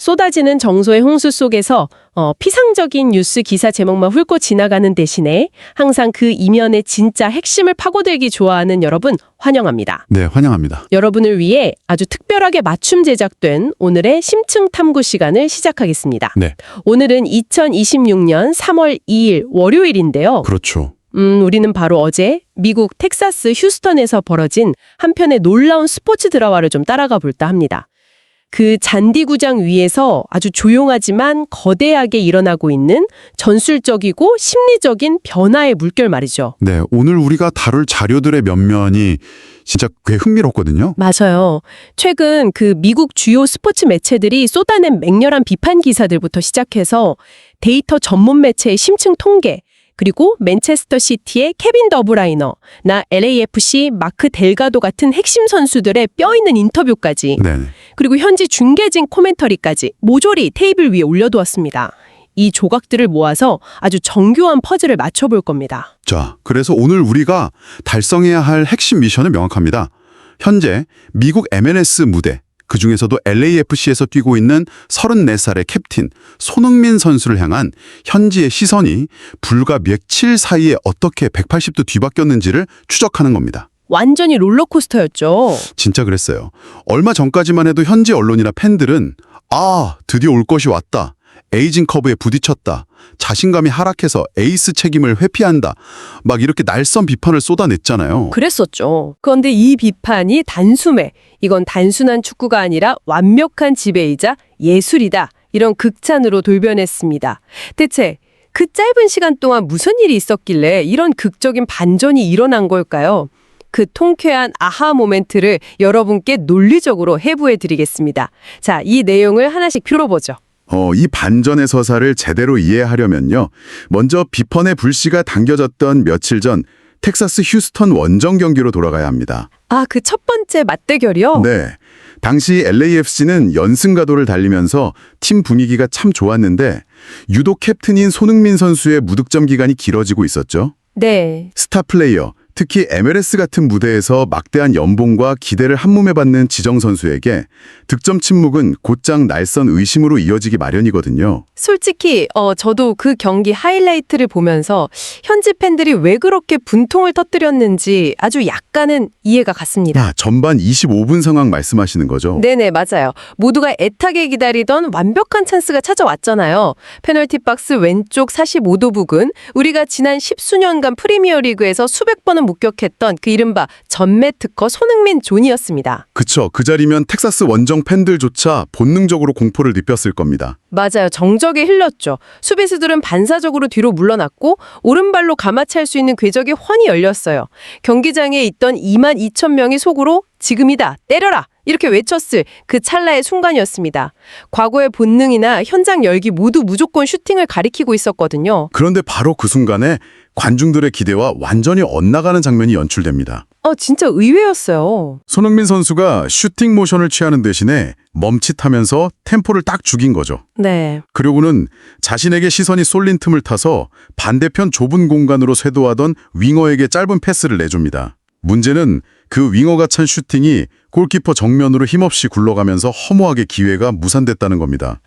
쏟아지는 정소의 홍수 속에서 피상적인 뉴스 기사 제목만 훑고 지나가는 대신에 항상 그 이면의 진짜 핵심을 파고들기 좋아하는 여러분 환영합니다. 네, 환영합니다. 여러분을 위해 아주 특별하게 맞춤 제작된 오늘의 심층 탐구 시간을 시작하겠습니다. 네. 오늘은 2026년 3월 2일 월요일인데요. 그렇죠. 우리는 바로 어제 미국 텍사스 휴스턴에서 벌어진 한 편의 놀라운 스포츠 드라마를 좀 따라가 볼까 합니다. 그 잔디구장 위에서 아주 조용하지만 거대하게 일어나고 있는 전술적이고 심리적인 변화의 물결 말이죠. 네, 오늘 우리가 다룰 자료들의 면면이 진짜 꽤 흥미롭거든요. 맞아요. 최근 그 미국 주요 스포츠 매체들이 쏟아낸 맹렬한 비판 기사들부터 시작해서 데이터 전문 매체의 심층 통계, 그리고 맨체스터 시티의 케빈 더브라이너, 나 LAFC 마크 델가도 같은 핵심 선수들의 뼈있는 인터뷰까지, 네. 그리고 현지 중계진 코멘터리까지 모조리 테이블 위에 올려두었습니다. 이 조각들을 모아서 아주 정교한 퍼즐을 맞춰볼 겁니다. 자, 그래서 오늘 우리가 달성해야 할 핵심 미션은 명확합니다. 현재 미국 MLS 무대, 그중에서도 LAFC에서 뛰고 있는 34살의 캡틴 손흥민 선수를 향한 현지의 시선이 불과 며칠 사이에 어떻게 180도 뒤바뀌었는지를 추적하는 겁니다. 완전히 롤러코스터였죠. 진짜 그랬어요. 얼마 전까지만 해도 현지 언론이나 팬들은 드디어 올 것이 왔다. 에이징 커브에 부딪혔다. 자신감이 하락해서 에이스 책임을 회피한다. 막 이렇게 날선 비판을 쏟아냈잖아요. 그랬었죠. 그런데 이 비판이 단숨에 이건 단순한 축구가 아니라 완벽한 지배이자 예술이다. 이런 극찬으로 돌변했습니다. 대체 그 짧은 시간 동안 무슨 일이 있었길래 이런 극적인 반전이 일어난 걸까요? 그 통쾌한 아하 모멘트를 여러분께 논리적으로 해부해 드리겠습니다. 자, 이 내용을 하나씩 풀어보죠. 이 반전의 서사를 제대로 이해하려면요. 먼저 비판의 불씨가 당겨졌던 며칠 전 텍사스 휴스턴 원정 경기로 돌아가야 합니다. 그 첫 번째 맞대결이요? 네. 당시 LAFC는 연승가도를 달리면서 팀 분위기가 참 좋았는데 유독 캡틴인 손흥민 선수의 무득점 기간이 길어지고 있었죠. 네. 스타 플레이어, 특히 MLS 같은 무대에서 막대한 연봉과 기대를 한몸에 받는 지정 선수에게 득점 침묵은 곧장 날선 의심으로 이어지기 마련이거든요. 솔직히 저도 그 경기 하이라이트를 보면서 현지 팬들이 왜 그렇게 분통을 터뜨렸는지 아주 약간은 이해가 갔습니다. 전반 25분 상황 말씀하시는 거죠? 네네, 맞아요. 모두가 애타게 기다리던 완벽한 찬스가 찾아왔잖아요. 페널티 박스 왼쪽 45도 부근, 우리가 지난 10수년간 프리미어리그에서 수백 번은 목격했던 그 이른바 전매 특허 손흥민 존이었습니다. 그쵸. 그 자리면 텍사스 원정 팬들조차 본능적으로 공포를 느꼈을 겁니다. 맞아요. 정적에 흘렀죠. 수비수들은 반사적으로 뒤로 물러났고 오른발로 가마찰 수 있는 궤적이 훤히 열렸어요. 경기장에 있던 22,000명이 속으로 지금이다, 때려라! 이렇게 외쳤을 그 찰나의 순간이었습니다. 과거의 본능이나 현장 열기 모두 무조건 슈팅을 가리키고 있었거든요. 그런데 바로 그 순간에 관중들의 기대와 완전히 엇나가는 장면이 연출됩니다. 진짜 의외였어요. 손흥민 선수가 슈팅 모션을 취하는 대신에 멈칫하면서 템포를 딱 죽인 거죠. 네. 그리고는 자신에게 시선이 쏠린 틈을 타서 반대편 좁은 공간으로 쇄도하던 윙어에게 짧은 패스를 내줍니다. 문제는 그 윙어가 찬 슈팅이 골키퍼 정면으로 힘없이 굴러가면서 허무하게 기회가 무산됐다는 겁니다.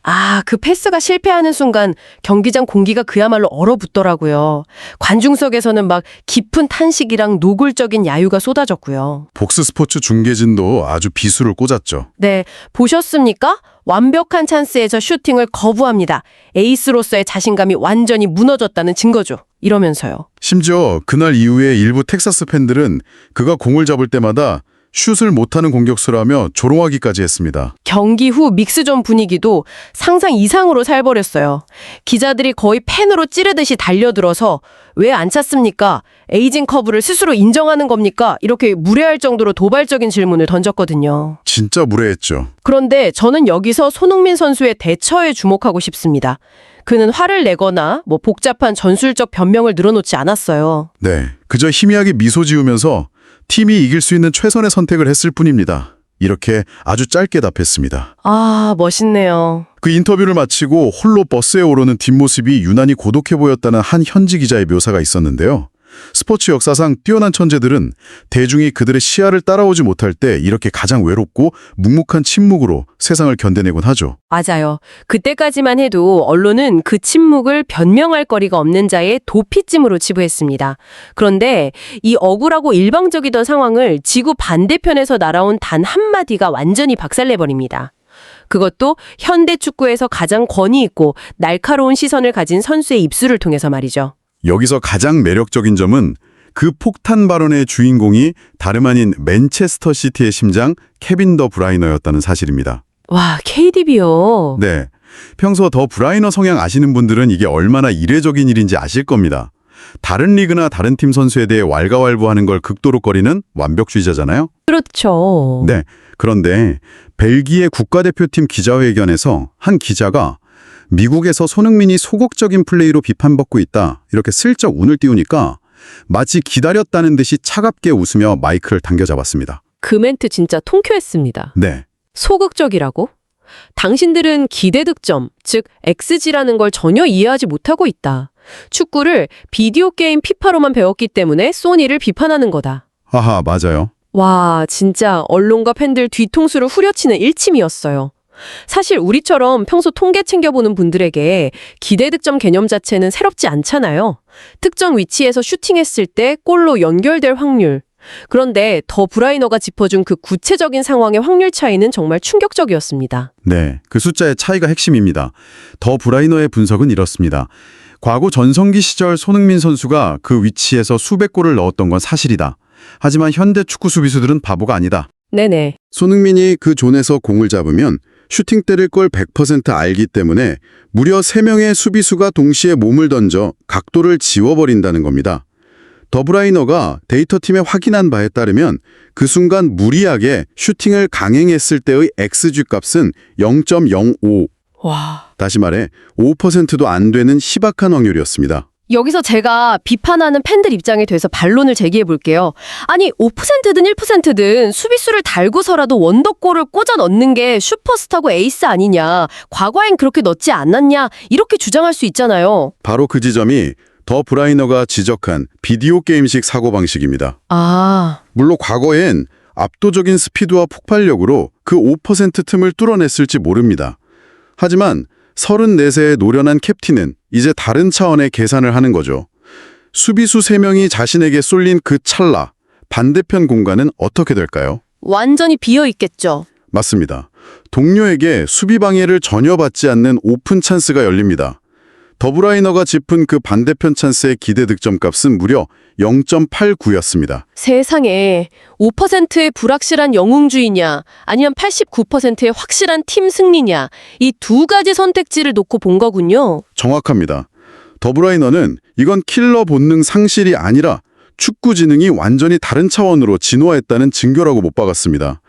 그 패스가 실패하는 순간 경기장 공기가 그야말로 얼어붙더라고요. 관중석에서는 막 깊은 탄식이랑 노골적인 야유가 쏟아졌고요. 복스스포츠 중계진도 아주 비수를 꽂았죠. 네, 보셨습니까? 완벽한 찬스에서 슈팅을 거부합니다. 에이스로서의 자신감이 완전히 무너졌다는 증거죠. 이러면서요. 심지어 그날 이후에 일부 텍사스 팬들은 그가 공을 잡을 때마다 슛을 못하는 공격수라며 조롱하기까지 했습니다. 경기 후 믹스존 분위기도 상상 이상으로 살벌했어요. 기자들이 거의 팬으로 찌르듯이 달려들어서 왜 안 찼습니까? 에이징 커브를 스스로 인정하는 겁니까? 이렇게 무례할 정도로 도발적인 질문을 던졌거든요. 진짜 무례했죠. 그런데 저는 여기서 손흥민 선수의 대처에 주목하고 싶습니다. 그는 화를 내거나 복잡한 전술적 변명을 늘어놓지 않았어요. 네, 그저 희미하게 미소 지으면서 팀이 이길 수 있는 최선의 선택을 했을 뿐입니다. 이렇게 아주 짧게 답했습니다. 멋있네요. 그 인터뷰를 마치고 홀로 버스에 오르는 뒷모습이 유난히 고독해 보였다는 한 현지 기자의 묘사가 있었는데요. 스포츠 역사상 뛰어난 천재들은 대중이 그들의 시야를 따라오지 못할 때 이렇게 가장 외롭고 묵묵한 침묵으로 세상을 견뎌내곤 하죠. 맞아요. 그때까지만 해도 언론은 그 침묵을 변명할 거리가 없는 자의 도피쯤으로 치부했습니다. 그런데 이 억울하고 일방적이던 상황을 지구 반대편에서 날아온 단 한마디가 완전히 박살내버립니다. 그것도 현대 축구에서 가장 권위 있고 날카로운 시선을 가진 선수의 입술을 통해서 말이죠. 여기서 가장 매력적인 점은 그 폭탄 발언의 주인공이 다름 아닌 맨체스터 시티의 심장 케빈 더 브라이너였다는 사실입니다. 와, KDB요. 네, 평소 더 브라이너 성향 아시는 분들은 이게 얼마나 이례적인 일인지 아실 겁니다. 다른 리그나 다른 팀 선수에 대해 왈가왈부하는 걸 극도로 꺼리는 완벽주의자잖아요. 그렇죠. 네, 그런데 벨기에 국가대표팀 기자회견에서 한 기자가 미국에서 손흥민이 소극적인 플레이로 비판받고 있다 이렇게 슬쩍 운을 띄우니까 마치 기다렸다는 듯이 차갑게 웃으며 마이크를 당겨잡았습니다. 그 멘트 진짜 통쾌했습니다. 네, 소극적이라고? 당신들은 기대 득점, 즉 XG라는 걸 전혀 이해하지 못하고 있다. 축구를 비디오 게임 피파로만 배웠기 때문에 소니를 비판하는 거다. 하하, 맞아요. 와, 진짜 언론과 팬들 뒤통수를 후려치는 일침이었어요. 사실 우리처럼 평소 통계 챙겨보는 분들에게 기대 득점 개념 자체는 새롭지 않잖아요. 특정 위치에서 슈팅했을 때 골로 연결될 확률. 그런데 더 브라이너가 짚어준 그 구체적인 상황의 확률 차이는 정말 충격적이었습니다. 네, 그 숫자의 차이가 핵심입니다. 더 브라이너의 분석은 이렇습니다. 과거 전성기 시절 손흥민 선수가 그 위치에서 수백 골을 넣었던 건 사실이다. 하지만 현대 축구 수비수들은 바보가 아니다. 네네. 손흥민이 그 존에서 공을 잡으면 슈팅 때릴 걸 100% 알기 때문에 무려 3명의 수비수가 동시에 몸을 던져 각도를 지워버린다는 겁니다. 더브라이너가 데이터팀에 확인한 바에 따르면 그 순간 무리하게 슈팅을 강행했을 때의 XG 값은 0.05. 와. 다시 말해 5%도 안 되는 희박한 확률이었습니다. 여기서 제가 비판하는 팬들 입장에 대해서 반론을 제기해 볼게요. 아니 5%든 1%든 수비수를 달고서라도 원더골을 꽂아 넣는 게 슈퍼스타고 에이스 아니냐. 과거엔 그렇게 넣지 않았냐. 이렇게 주장할 수 있잖아요. 바로 그 지점이 더 브라이너가 지적한 비디오 게임식 사고방식입니다. 아, 물론 과거엔 압도적인 스피드와 폭발력으로 그 5% 틈을 뚫어냈을지 모릅니다. 하지만 34세의 노련한 캡틴은 이제 다른 차원의 계산을 하는 거죠. 수비수 3명이 자신에게 쏠린 그 찰나, 반대편 공간은 어떻게 될까요? 완전히 비어 있겠죠. 맞습니다. 동료에게 수비 방해를 전혀 받지 않는 오픈 찬스가 열립니다. 더브라이너가 짚은 그 반대편 찬스의 기대 득점 값은 무려 0.89였습니다. 세상에 5%의 불확실한 영웅주의냐 아니면 89%의 확실한 팀 승리냐 이 두 가지 선택지를 놓고 본 거군요. 정확합니다. 더브라이너는 이건 킬러 본능 상실이 아니라 축구 지능이 완전히 다른 차원으로 진화했다는 증거라고 못 박았습니다.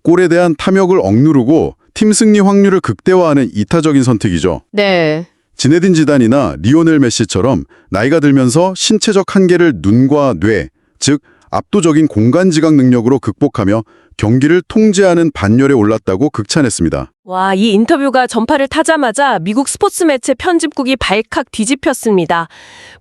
골에 대한 탐욕을 억누르고 팀 승리 확률을 극대화하는 이타적인 선택이죠. 네. 지네딘 지단이나 리오넬 메시처럼 나이가 들면서 신체적 한계를 눈과 뇌, 즉 압도적인 공간 지각 능력으로 극복하며 경기를 통제하는 반열에 올랐다고 극찬했습니다. 와, 이 인터뷰가 전파를 타자마자 미국 스포츠 매체 편집국이 발칵 뒤집혔습니다.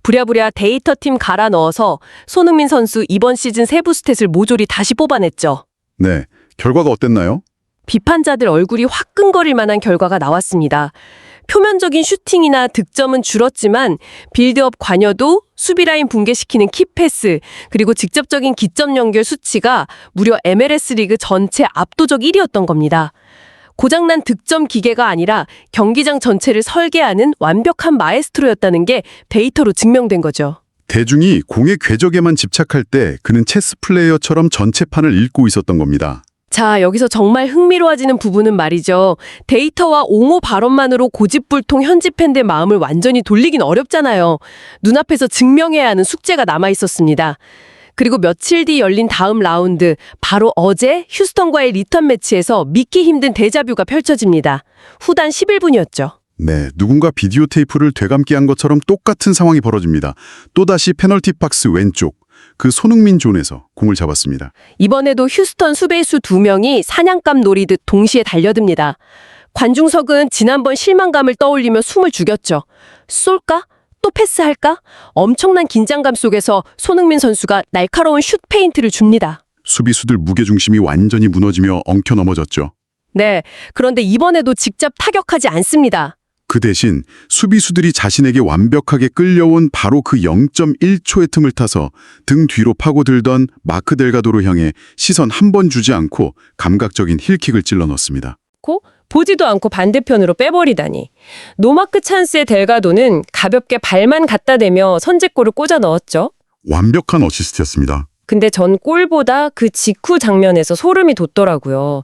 부랴부랴 데이터팀 갈아 넣어서 손흥민 선수 이번 시즌 세부 스탯을 모조리 다시 뽑아냈죠. 네, 결과가 어땠나요? 비판자들 얼굴이 화끈거릴 만한 결과가 나왔습니다. 표면적인 슈팅이나 득점은 줄었지만 빌드업 관여도, 수비라인 붕괴시키는 키패스, 그리고 직접적인 기점 연결 수치가 무려 MLS 리그 전체 압도적 1위였던 겁니다. 고장난 득점 기계가 아니라 경기장 전체를 설계하는 완벽한 마에스트로였다는 게 데이터로 증명된 거죠. 대중이 공의 궤적에만 집착할 때 그는 체스 플레이어처럼 전체판을 읽고 있었던 겁니다. 자, 여기서 정말 흥미로워지는 부분은 말이죠. 데이터와 옹호 발언만으로 고집불통 현지 팬들 마음을 완전히 돌리긴 어렵잖아요. 눈앞에서 증명해야 하는 숙제가 남아 있었습니다. 그리고 며칠 뒤 열린 다음 라운드, 바로 어제 휴스턴과의 리턴 매치에서 믿기 힘든 데자뷰가 펼쳐집니다. 후단 11분이었죠. 네, 누군가 비디오 테이프를 되감기 한 것처럼 똑같은 상황이 벌어집니다. 또다시 페널티 박스 왼쪽, 그 손흥민 존에서 공을 잡았습니다. 이번에도 휴스턴 수비수 2명이 사냥감 노리듯 동시에 달려듭니다. 관중석은 지난번 실망감을 떠올리며 숨을 죽였죠. 쏠까? 또 패스할까? 엄청난 긴장감 속에서 손흥민 선수가 날카로운 슛 페인트를 줍니다. 수비수들 무게중심이 완전히 무너지며 엉켜 넘어졌죠. 네, 그런데 이번에도 직접 타격하지 않습니다. 그 대신 수비수들이 자신에게 완벽하게 끌려온 바로 그 0.1초의 틈을 타서 등 뒤로 파고들던 마크 델가도로 향해 시선 한 번 주지 않고 감각적인 힐킥을 찔러 넣습니다. 보지도 않고 반대편으로 빼버리다니. 노마크 찬스의 델가도는 가볍게 발만 갖다 대며 선제골을 꽂아 넣었죠. 완벽한 어시스트였습니다. 근데 전 골보다 그 직후 장면에서 소름이 돋더라고요.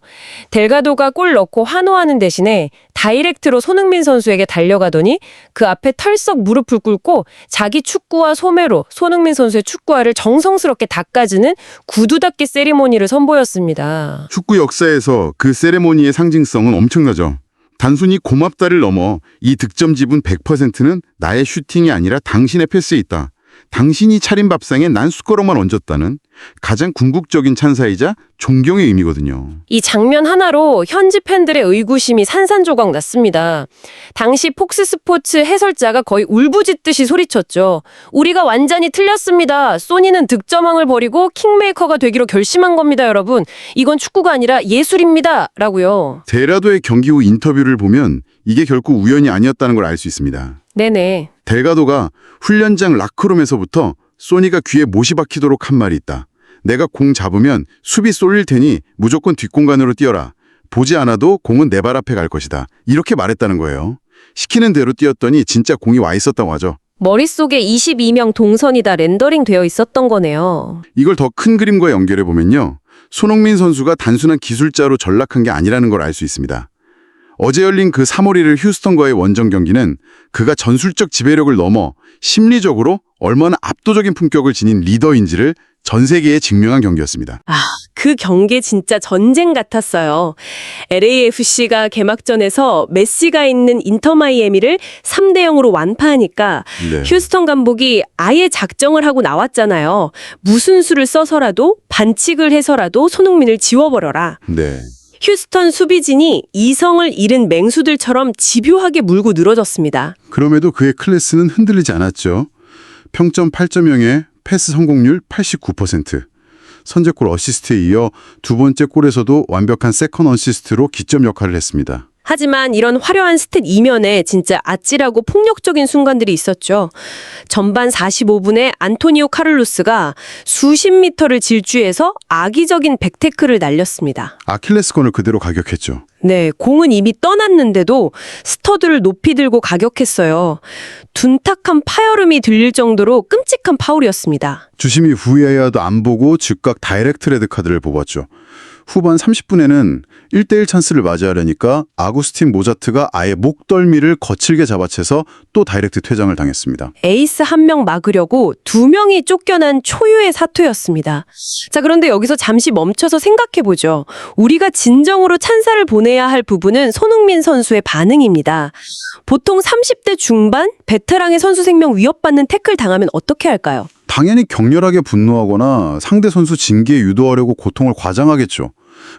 델가도가 골 넣고 환호하는 대신에 다이렉트로 손흥민 선수에게 달려가더니 그 앞에 털썩 무릎을 꿇고 자기 축구화 소매로 손흥민 선수의 축구화를 정성스럽게 닦아주는 구두 닦기 세리머니를 선보였습니다. 축구 역사에서 그 세레모니의 상징성은 엄청나죠. 단순히 고맙다를 넘어 이 득점 지분 100%는 나의 슈팅이 아니라 당신의 패스에 있다. 당신이 차린 밥상에 난 숟가락만 얹었다는 가장 궁극적인 찬사이자 존경의 의미거든요. 이 장면 하나로 현지 팬들의 의구심이 산산조각 났습니다. 당시 폭스 스포츠 해설자가 거의 울부짖듯이 소리쳤죠. 우리가 완전히 틀렸습니다. 소니는 득점왕을 버리고 킹메이커가 되기로 결심한 겁니다, 여러분. 이건 축구가 아니라 예술입니다. 라고요. 데라도의 경기 후 인터뷰를 보면 이게 결코 우연이 아니었다는 걸 알 수 있습니다. 네네. 델가도가 훈련장 라크룸에서부터 소니가 귀에 못이 박히도록 한 말이 있다. 내가 공 잡으면 수비 쏠릴 테니 무조건 뒷공간으로 뛰어라. 보지 않아도 공은 내 발 앞에 갈 것이다. 이렇게 말했다는 거예요. 시키는 대로 뛰었더니 진짜 공이 와 있었다고 하죠. 머릿속에 22명 동선이 다 렌더링 되어 있었던 거네요. 이걸 더 큰 그림과 연결해 보면요. 손흥민 선수가 단순한 기술자로 전락한 게 아니라는 걸 알 수 있습니다. 어제 열린 그 3월 1일 휴스턴과의 원정 경기는 그가 전술적 지배력을 넘어 심리적으로 얼마나 압도적인 품격을 지닌 리더인지를 전 세계에 증명한 경기였습니다. 그 경기 진짜 전쟁 같았어요. LAFC가 개막전에서 메시가 있는 인터 마이애미를 3대 0으로 완파하니까 네. 휴스턴 감독이 아예 작정을 하고 나왔잖아요. 무슨 수를 써서라도 반칙을 해서라도 손흥민을 지워버려라. 네. 휴스턴 수비진이 이성을 잃은 맹수들처럼 집요하게 물고 늘어졌습니다. 그럼에도 그의 클래스는 흔들리지 않았죠. 평점 8.0에 패스 성공률 89%. 선제골 어시스트에 이어 두 번째 골에서도 완벽한 세컨 어시스트로 기점 역할을 했습니다. 하지만 이런 화려한 스탯 이면에 진짜 아찔하고 폭력적인 순간들이 있었죠. 전반 45분에 안토니오 카를로스가 수십 미터를 질주해서 악의적인 백태클을 날렸습니다. 아킬레스건을 그대로 가격했죠. 네, 공은 이미 떠났는데도 스터드를 높이 들고 가격했어요. 둔탁한 파열음이 들릴 정도로 끔찍한 파울이었습니다. 주심이 VAR도 안 보고 즉각 다이렉트 레드 카드를 뽑았죠. 후반 30분에는 1대1 찬스를 맞이하려니까 아구스틴 모자트가 아예 목덜미를 거칠게 잡아채서 또 다이렉트 퇴장을 당했습니다. 에이스 한 명 막으려고 두 명이 쫓겨난 초유의 사투였습니다. 자, 그런데 여기서 잠시 멈춰서 생각해보죠. 우리가 진정으로 찬사를 보내야 할 부분은 손흥민 선수의 반응입니다. 보통 30대 중반 베테랑의 선수 생명 위협받는 태클 당하면 어떻게 할까요? 당연히 격렬하게 분노하거나 상대 선수 징계에 유도하려고 고통을 과장하겠죠.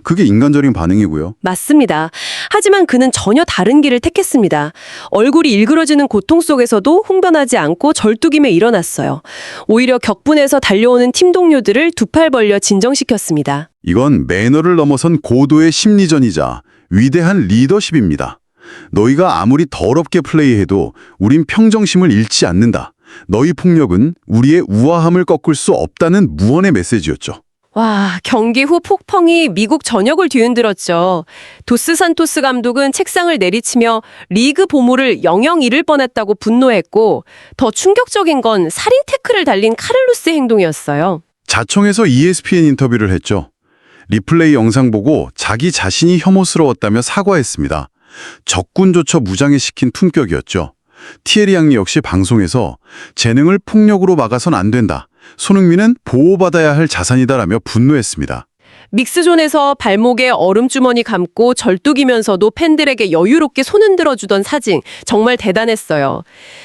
그게 인간적인 반응이고요. 맞습니다. 하지만 그는 전혀 다른 길을 택했습니다. 얼굴이 일그러지는 고통 속에서도 흥변하지 않고 절뚝이며 일어났어요. 오히려 격분해서 달려오는 팀 동료들을 두 팔 벌려 진정시켰습니다. 이건 매너를 넘어선 고도의 심리전이자 위대한 리더십입니다. 너희가 아무리 더럽게 플레이해도 우린 평정심을 잃지 않는다. 너희 폭력은 우리의 우아함을 꺾을 수 없다는 무언의 메시지였죠. 와, 경기 후 폭풍이 미국 전역을 뒤흔들었죠. 도스 산토스 감독은 책상을 내리치며 리그 보물을 영영 잃을 뻔했다고 분노했고, 더 충격적인 건 살인 태클을 달린 카를로스의 행동이었어요. 자청에서 ESPN 인터뷰를 했죠. 리플레이 영상 보고 자기 자신이 혐오스러웠다며 사과했습니다. 적군조차 무장해시킨 품격이었죠. 티에리 앙리 역시 방송에서 재능을 폭력으로 막아선 안 된다. 손흥민은 보호받아야 할 자산이다라며 분노했습니다. 믹스존에서 발목에 얼음주머니 감고 절뚝이면서도 팬들에게 여유롭게 손 흔들어주던 사진 정말 대단했어요.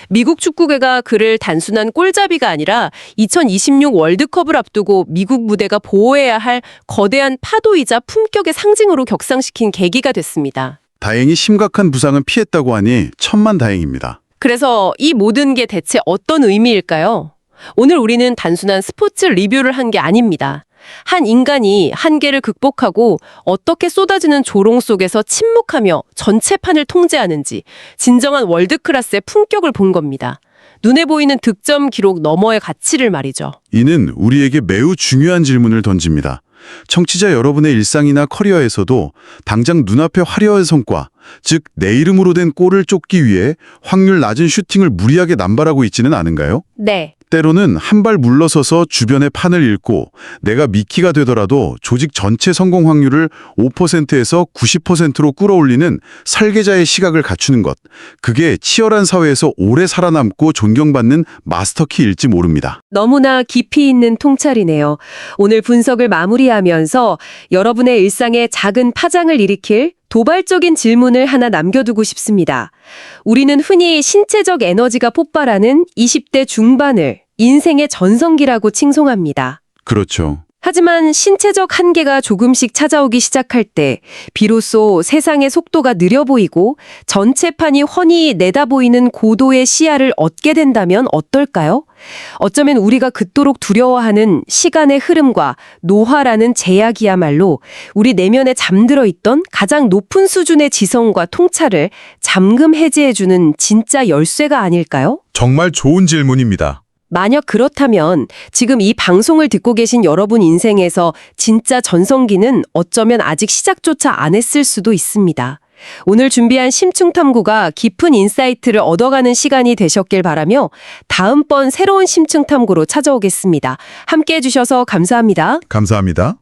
미국 축구계가 그를 단순한 골잡이가 아니라 2026 월드컵을 앞두고 미국 무대가 보호해야 할 거대한 파도이자 품격의 상징으로 격상시킨 계기가 됐습니다. 다행히 심각한 부상은 피했다고 하니 천만다행입니다. 그래서 이 모든 게 대체 어떤 의미일까요? 오늘 우리는 단순한 스포츠 리뷰를 한 게 아닙니다. 한 인간이 한계를 극복하고 어떻게 쏟아지는 조롱 속에서 침묵하며 전체판을 통제하는지 진정한 월드클래스의 품격을 본 겁니다. 눈에 보이는 득점 기록 너머의 가치를 말이죠. 이는 우리에게 매우 중요한 질문을 던집니다. 청취자 여러분의 일상이나 커리어에서도 당장 눈앞의 화려한 성과, 즉 내 이름으로 된 골을 쫓기 위해 확률 낮은 슈팅을 무리하게 남발하고 있지는 않은가요? 네. 때로는 한 발 물러서서 주변의 판을 읽고 내가 미키가 되더라도 조직 전체 성공 확률을 5%에서 90%로 끌어올리는 설계자의 시각을 갖추는 것. 그게 치열한 사회에서 오래 살아남고 존경받는 마스터키일지 모릅니다. 너무나 깊이 있는 통찰이네요. 오늘 분석을 마무리하면서 여러분의 일상에 작은 파장을 일으킬 도발적인 질문을 하나 남겨두고 싶습니다. 우리는 흔히 신체적 에너지가 폭발하는 20대 중반을 인생의 전성기라고 칭송합니다. 그렇죠. 하지만 신체적 한계가 조금씩 찾아오기 시작할 때 비로소 세상의 속도가 느려 보이고 전체판이 훤히 내다보이는 고도의 시야를 얻게 된다면 어떨까요? 어쩌면 우리가 그토록 두려워하는 시간의 흐름과 노화라는 제약이야말로 우리 내면에 잠들어 있던 가장 높은 수준의 지성과 통찰을 잠금 해제해주는 진짜 열쇠가 아닐까요? 정말 좋은 질문입니다. 만약 그렇다면 지금 이 방송을 듣고 계신 여러분 인생에서 진짜 전성기는 어쩌면 아직 시작조차 안 했을 수도 있습니다. 오늘 준비한 심층탐구가 깊은 인사이트를 얻어가는 시간이 되셨길 바라며 다음번 새로운 심층탐구로 찾아오겠습니다. 함께해 주셔서 감사합니다. 감사합니다.